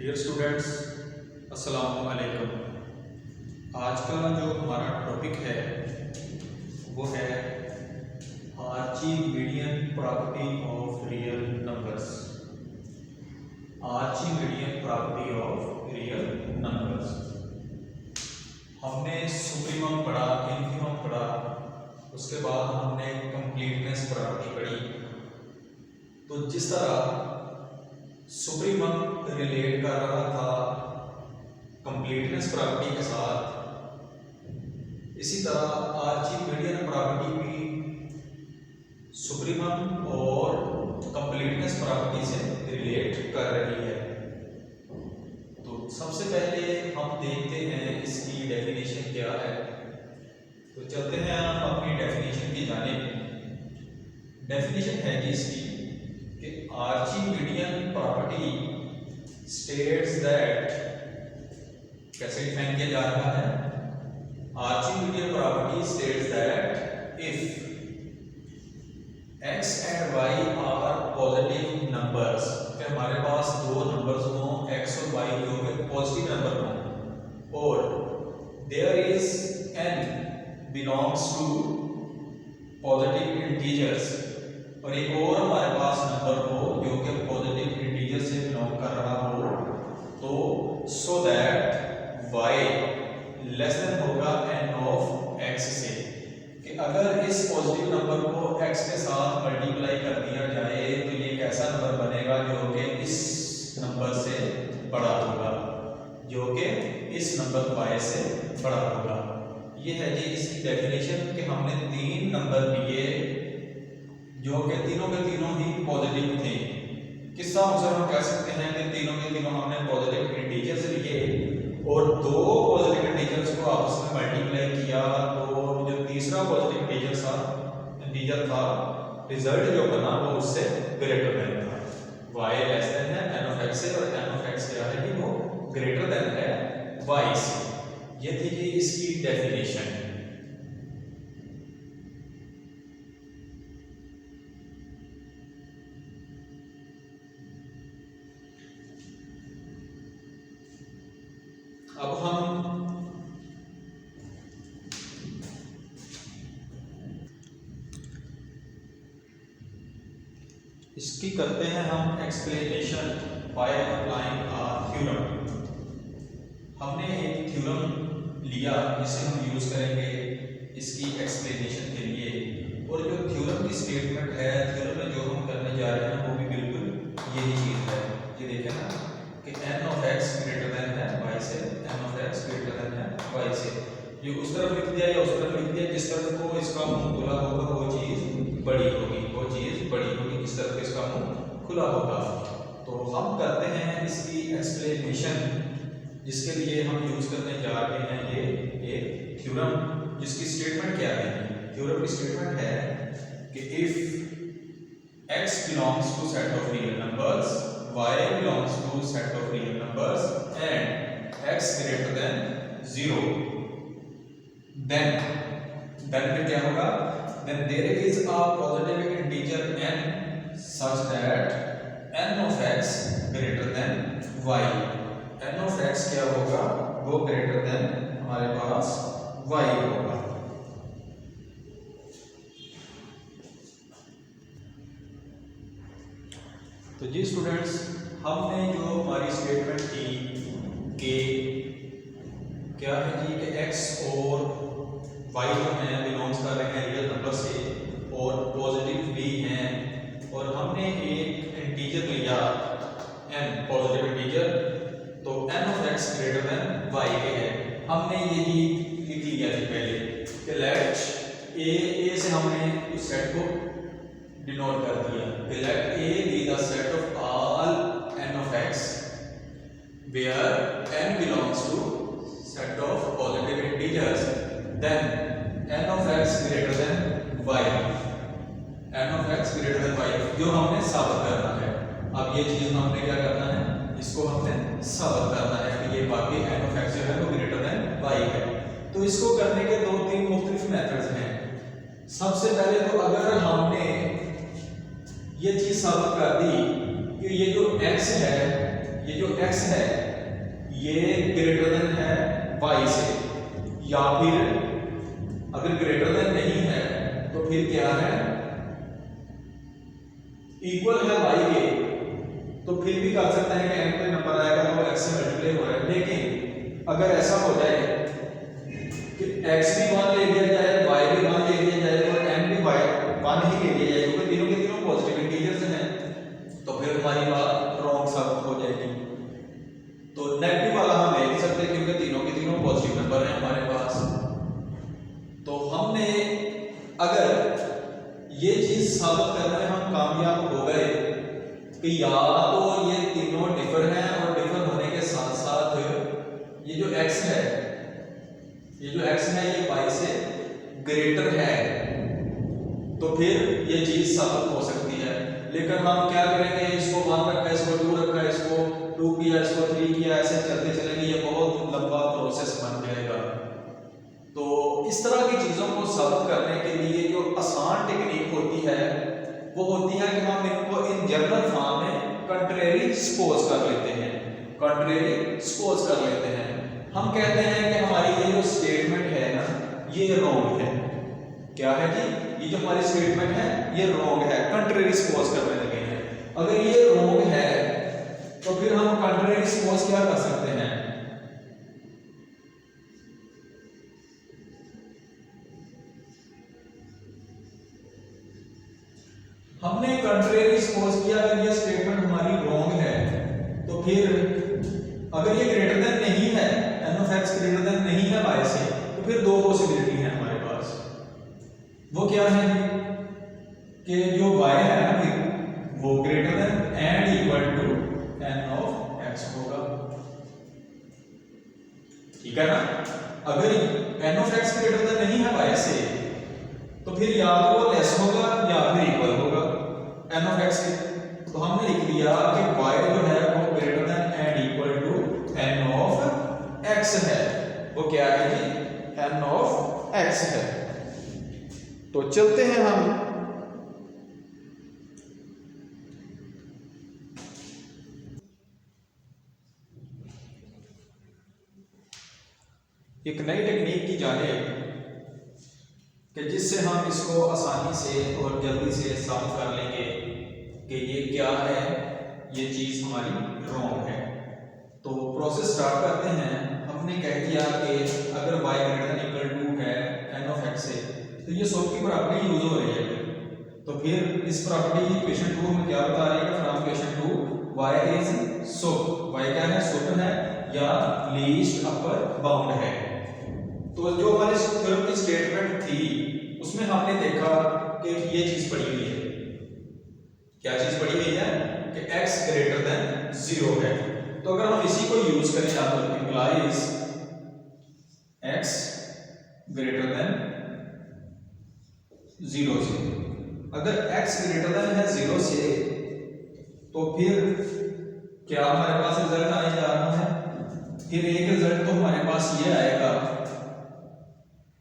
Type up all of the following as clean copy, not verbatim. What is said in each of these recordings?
Dear students, अस्सलाम वालेकुम। आज का जो हमारा टॉपिक है वो है Archimedean property of real numbers. Archimedean property of real numbers. हमने सुप्रीमम पढ़ा, इन्फिमम पढ़ा, उसके बाद हमने कंप्लीटनेस प्रॉपर्टी पढ़ी। तो जिस तरह सुप्रीमम रिलेट कर रहा था कंप्लीटनेस प्रॉपर्टी के साथ, इसी तरह आर्चिमीडियन प्रॉपर्टी भी सुप्रीमम और कंप्लीटनेस प्रॉपर्टी से रिलेट कर रही है। तो सबसे पहले हम देखते हैं इसकी डेफिनेशन क्या है। तो चलते हैं हम अपनी डेफिनेशन की जानिब। डेफिनेशन है कि इसकी कि आर्चिमीडियन प्रॉपर्टी स्टेट्स दैट, कैसे डिफाइन किया जा रहा है? Archimedean property states that if x and y are positive numbers, कि हमारे पास दो नंबर्स हों x और y जो कि पॉजिटिव नंबर हों, और there is n belongs to positive integers, और एक और हमारे पास नंबर हो जो कि पॉजिटिव इंटीजर से बिलोंग कर रहा हो, तो so that y less than होगा n ऑफ x से, कि अगर इस पॉजिटिव नंबर को x के साथ मल्टीप्लाई कर दिया जाए तो ये एक ऐसा नंबर बनेगा जो कि इस नंबर से बड़ा होगा, जो कि इस नंबर y से बड़ा होगा। ये है जी इसकी डेफिनेशन कि हमने तीन नंबर लिए जो कि तीनों के तीनों ही पॉजिटिव थे। किस तरह से हम कह सकते हैं कि तीनों के तीनों हमने पॉजिटिव इंटीजर्स लिए और दो पॉजिटिव इंटीजर्स को आपस में मल्टीप्लाई किया, तो जो तीसरा पॉजिटिव इंटीजर था रिजल्ट जो बना वो उससे ग्रेटर देन था। y लेस देन है n ऑफ x से, और n ऑफ x क्या है कि वो ग्रेटर देन है y से। ये थी जी इसकी डेफिनेशन। अब हम इसकी करते हैं हम explanation by applying a theorem. हमने एक थ्योरम लिया जिसे हम यूज करेंगे इसकी एक्सप्लेनेशन के लिए, और जो थ्योरम की स्टेटमेंट है, थ्योरम में जो हम करने जा रहे हैं वो भी बिल्कुल यही चीज है। ये देखें ना कि n of x greater then है y से, n of x greater then है y से। ये उस तरफ लिख दिया या उस तरफ लिख दिया, जिस तरफ को इसका मुंह खुला होगा वो चीज बड़ी होगी, वो चीज बड़ी होगी, इस तरफ इसका मुंह खुला होगा। तो हम करते हैं इसकी एक्सप्लेनेशन, जिसके लिए हम यूज करने जा रहे हैं ये एक थ्योरम, जिसकी स्टेटमेंट क्या है? थ्योरम की स्टेटमेंट है कि if x belongs to set of real numbers, y belongs to set of real numbers and x greater than 0, then में क्या होगा? then there is a positive integer n such that n of x greater than y, n of x क्या होगा? वो greater than हमारे पास y होगा। तो जी students, हमने जो हमारी स्टेटमेंट थी कि क्या है जी कि x और y जो हैं बिलोंग्स कर रहे हैं रियल नंबर से और पॉजिटिव भी हैं, और हमने एक इंटीजर लिया n, पॉजिटिव इंटीजर, तो n of x greater then y के है। हमने यही लिख लिया थी पहले कि लेट a से हमने उस सेट को डिनोट कर दिया कि let A be the set of all n of x where n belongs to set of positive integers, then n of x greater than y, n of x greater than y जो हमने साबित करना है। अब ये चीज हमने क्या करना है? इसको हमने साबित करना है कि ये बाकी n of x जो है वो greater than y है। तो इसको करने के दो तीन मुख्तलिफ मेथड्स हैं। सबसे पहले तो अगर हमने ये चीज साबित कर दी कि ये जो x है ये जो x है ये ग्रेटर देन है y से, या फिर अगर ग्रेटर देन नहीं है तो फिर क्या है, इक्वल है y के, तो फिर भी कर सकते हैं कि n कोई नंबर आएगा तो x से मल्टीप्लाई हो रहा है। लेकिन अगर ऐसा हो जाए कि x भी 1 ले लिया जाए, y भी 1 ले लिया जाए और n भी 1 ही ले लिया जाए, क्योंकि तीनों के तीनों पॉजिटिव इंटीजर्स हैं, तो फिर हमारी बात रॉन्ग साबित हो जाएगी। तो नेगेटिव वाला हम ले नहीं सकते क्योंकि तीनों के तीनों पॉजिटिव नंबर हैं हमारे पास। तो हमने अगर ये चीज साबित करने में हम कामयाब हो गए कि या तो ये तीनों डिफर हैं और डिफर होने के साथ साथ ये जो x है, ये जो x है ये y से ग्रेटर है, तो फिर ये चीज साबित हो सकती है। लेकिन हम क्या करेंगे, इसको 1 रखा, इसको 2 रखा, इसको 2 किया, इसको 3 किया, ऐसे चलते चलेंगे, ये बहुत लंबा प्रोसेस बन जाएगा। तो इस तरह की चीजों को साबित करने के लिए जो आसान टेक्निक होती है वो होती है कि हम इनको इन जनरल फॉर्म में कंट्रेरी सपोज कर लेते हैं, कंट्रेरी सपोज कर लेते हैं। हम कहते हैं कि हमारी ये जो स्टेटमेंट है ना ये रॉन्ग है। क्या है जी, ये जो हमारी स्टेटमेंट है ये रॉन्ग है, कंट्रेरी सपोज करने लगे हैं। अगर ये रॉन्ग है तो फिर हम कंट्रेरी सपोज क्या कर सकते हैं, हमने कंट्रेरी सपोज किया अगर ये स्टेटमेंट हमारी रॉन्ग है तो फिर अगर ये ग्रेटर देन नहीं है, n of x greater than नहीं है y से, तो फिर दो पॉसिबिलिटी है हमारे पास। वो क्या है कि जो y है ना फिर वो greater than and equal to n of x होगा, ठीक है ना। अगर n of x greater than नहीं है y से तो फिर या तो वो लेस होगा या फिर इक्वल होगा n ऑफ x के। तो हमने लिख लिया कि y जो है वो greater than and equal to n of x है। वो क्या है जी, n ऑफ x है। तो चलते हैं हम एक नई टेक्निक की जानिब कि जिससे हम इसको आसानी से और जल्दी से साबित कर लेंगे कि ये क्या है, ये चीज हमारी रॉन्ग है। तो प्रोसेस स्टार्ट करते हैं। हमने कह दिया कि अगर y greater than equal to है n ऑफ x से, तो ये सोप की प्रॉपर्टी यूज हो रही है। तो फिर इस प्रॉपर्टी क्वेश्चन 2 में क्या बता रही है, from question 2 y is soap, y क्या है, सोप है या लीस्ट अपर बाउंड है। तो जो हमारी थ्योरम की स्टेटमेंट थी उसमें हमने देखा कि ये चीज पड़ी हुई है। क्या चीज पड़ी हुई है कि x ग्रेटर देन 0 है। तो अगर हम इसी को यूज करें यहां पर इंप्लाइज x ग्रेटर देन 0 से, अगर x ग्रेटर देन है 0 से तो फिर क्या हमारे पास रिजल्ट आने जा रहा है, फिर एक रिजल्ट तो हमारे पास ये आएगा,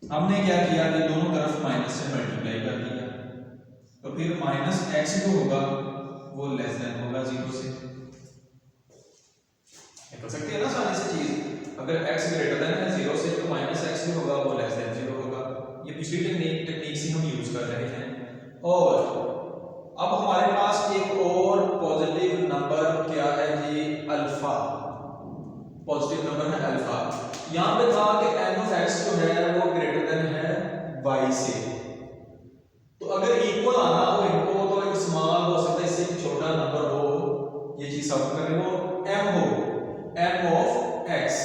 हमने क्या किया कि दोनों तरफ माइनस से मल्टीप्लाई कर दिया, तो फिर माइनस x जो होगा वो लेस देन होगा 0 से। कर सकते हैं ना आसानी से चीज, अगर x ग्रेटर देन है 0 से तो माइनस x जो होगा वो लेस देन 0 होगा। ये पिछली टेक्निक से हम यूज कर रहे हैं। और अब हमारे पास एक और पॉजिटिव नंबर क्या है जी, अल्फा, पॉजिटिव नंबर है अल्फा। यहां पे था कि n ऑफ x जो है वो ग्रेटर देन है y से। तो अगर इक्वल आना हो इनको तो एक स्मॉल हो सकता है, इससे छोटा नंबर हो, ये चीज सब करें वो m हो, m ऑफ x।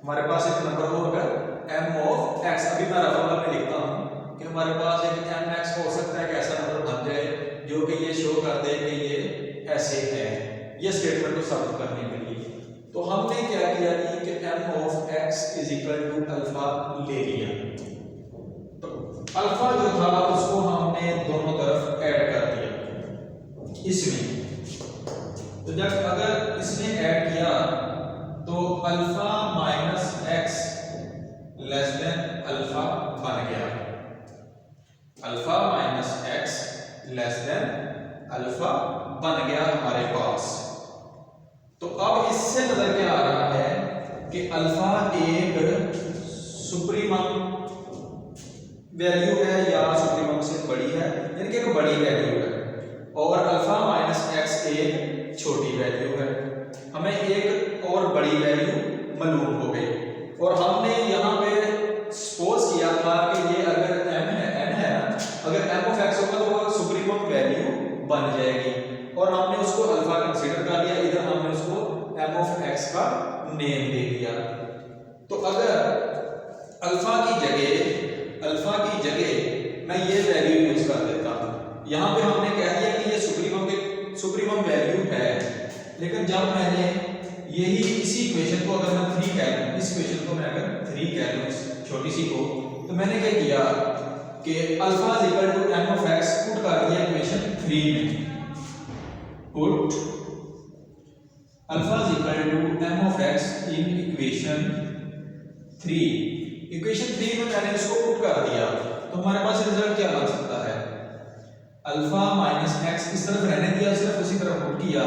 हमारे पास एक नंबर होगा m ऑफ x। अभी मैं रफल में लिखता हूं कि हमारे पास एक mx हो सकता है कि ऐसा नंबर बन जाए जो कि ये शो कर दे कि ये ऐसे है, ये स्टेटमेंट को साबित करने के लिए। तो हमने क्या किया कि m of x is equal to alpha ले लिया। तो अल्फा जो था उसको हमने दोनों तरफ ऐड कर दिया इसमें। तो जब अगर इसमें ऐड किया तो alpha minus x less than alpha बन गया, alpha minus x less than alpha बन गया हमारे पास। तो अब इससे नजर क्या आ रहा है कि अल्फा एक सुप्रीमम वैल्यू है या सुप्रीमम से बड़ी है, यानी कि एक बड़ी वैल्यू है, और अल्फा माइनस एक्स एक छोटी वैल्यू है। हमें एक और बड़ी वैल्यू मालूम हो गई, और हमने यहाँ पे सपोज किया था कि ये अगर m है, n है ना, अगर m ऑफ x होगा तो वो सुप्रीमम वैल्यू बन जाएगी, और हमने उसको अल्फा कंसीडर कर लिया, इधर हमने उसको m ऑफ x का नेम दे दिया। तो अगर अल्फा की जगह मैं ये वैल्यू यूज कर देता हूँ, यहाँ पे हमने कह दिया कि ये सुप्रीमम वैल्यू है, लेकिन जब मैंने इसी इक्वेशन को अगर मैं 3 कह लूं, इस इक्वेशन को मैं अगर 3 कह लूं, इस छोटी सी को, तो मैंने क्या किया कि alpha is equal to m of x put कर दिया इक्वेशन 3 में, put alpha is equal to m of x in equation 3। Equation 3 में मैंने इसको पुट कर दिया, तो हमारे पास रिजल्ट क्या बन सकता है, अल्फा माइनस एक्स इस तरफ रहने दिया, सिर्फ उसी तरफ पुट किया,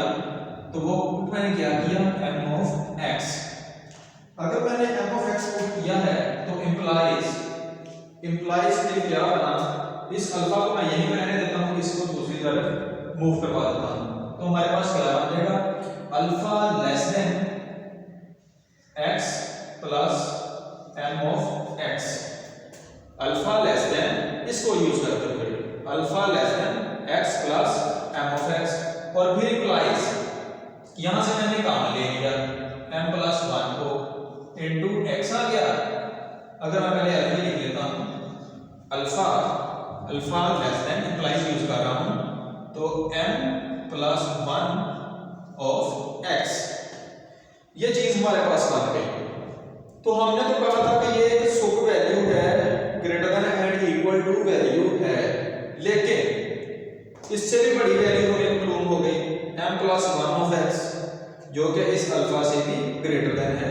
तो वो पुट मैंने क्या किया m ऑफ x। अगर मैंने m ऑफ x पुट किया है तो इंप्लाइज के क्या बना, इस अल्फा को मैं यहीं पे रहने देता हूँ, इसको दूसरी तरफ मूव करवा देता हूँ, तो हमारे पास क्या बन जाएगा, alpha less than x plus m of x। Alpha less than, इसको यूज करते हुए alpha less than x plus m of x, और फिर इंप्लाइज यहां से मैंने काम ले लिया m प्लस 1 को इनटू x आ गया। अगर मैं पहले अल्फा लिख लेता हूं, alpha less than implies use कर रहा हूं, तो m प्लस 1 ऑफ x, ये चीज हमारे पास बन गई। तो हमने तो कहा था कि ये सुप वैल्यू है, greater than and equal to value है, लेकिन इससे भी बड़ी वैल्यू हमें मालूम हो गई m प्लस 1 ऑफ x, जो कि इस अल्फा से भी ग्रेटर देन है।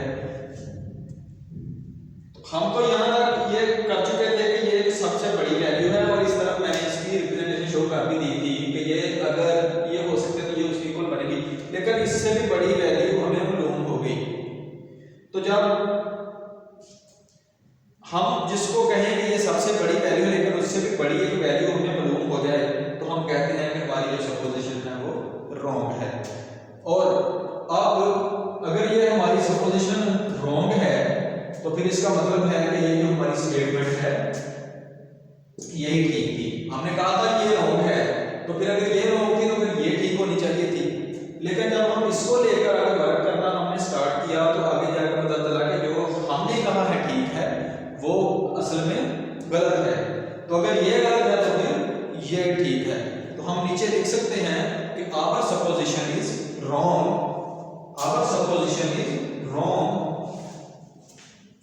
तो हम तो यहां तक ये कर चुके थे कि ये सबसे बड़ी वैल्यू है, और इस तरफ मैंने इसकी रिप्रेजेंटेशन शो कर भी दी थी कि ये अगर ये हो सकते तो ये उसकी इक्वल बनेगी, लेकिन इससे भी बड़ी वैल्यू हमें मालूम हो गई। तो जब हम जिसको कहें कि ये सबसे बड़ी वैल्यू है, लेकिन उससे भी बड़ी एक वैल्यू हमें मालूम हो जाए, तो हम कहते हैं कि हमारी जो सपोजिशन है वो रॉन्ग है। और अब अगर ये हमारी सपोजिशन रॉन्ग है, तो फिर इसका मतलब है कि ये जो हमारी स्टेटमेंट है यही ठीक थी। हमने कहा था ये रॉन्ग है, तो फिर अगर ये रॉन्ग थी तो फिर ये ठीक होनी चाहिए थी, लेकिन जब हम इसको लेकर अगर वर्क करना हमने स्टार्ट किया, तो आगे जाकर पता चला कि जो हमने कहा है ठीक है वो असल में गलत है। तो अगर ये गलत है तो फिर ये ठीक है। तो हम नीचे लिख सकते हैं कि our supposition is wrong, our supposition is wrong.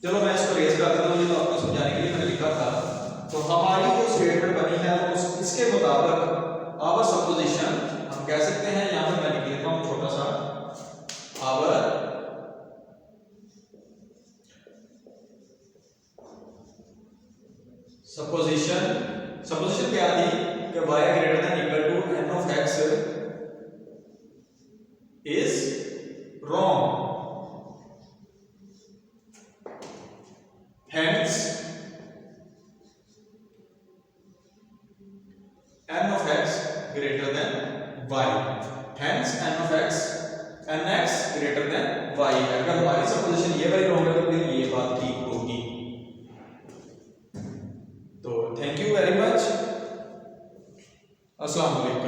चलो मैं इसको रेज कर देता हूं, ये तो आपको समझाने के लिए मैंने लिखा था। तो हमारी जो स्टेटमेंट बनी है तो इसके मुताबिक आवर सपोजिशन हम कह सकते हैं, यहां पे मैं लिख लेता हूं छोटा सा, आवर सपोजिशन क्या थी कि y greater than equal to n of x is wrong, hence n of x greater than y, hence n of x nx greater than y। अगर हमारी सपोजिशन ये वाली रॉन्ग है तो फिर ये बात ठीक होगी। तो थैंक यू वेरी मच, अस्सलाम वालेकुम।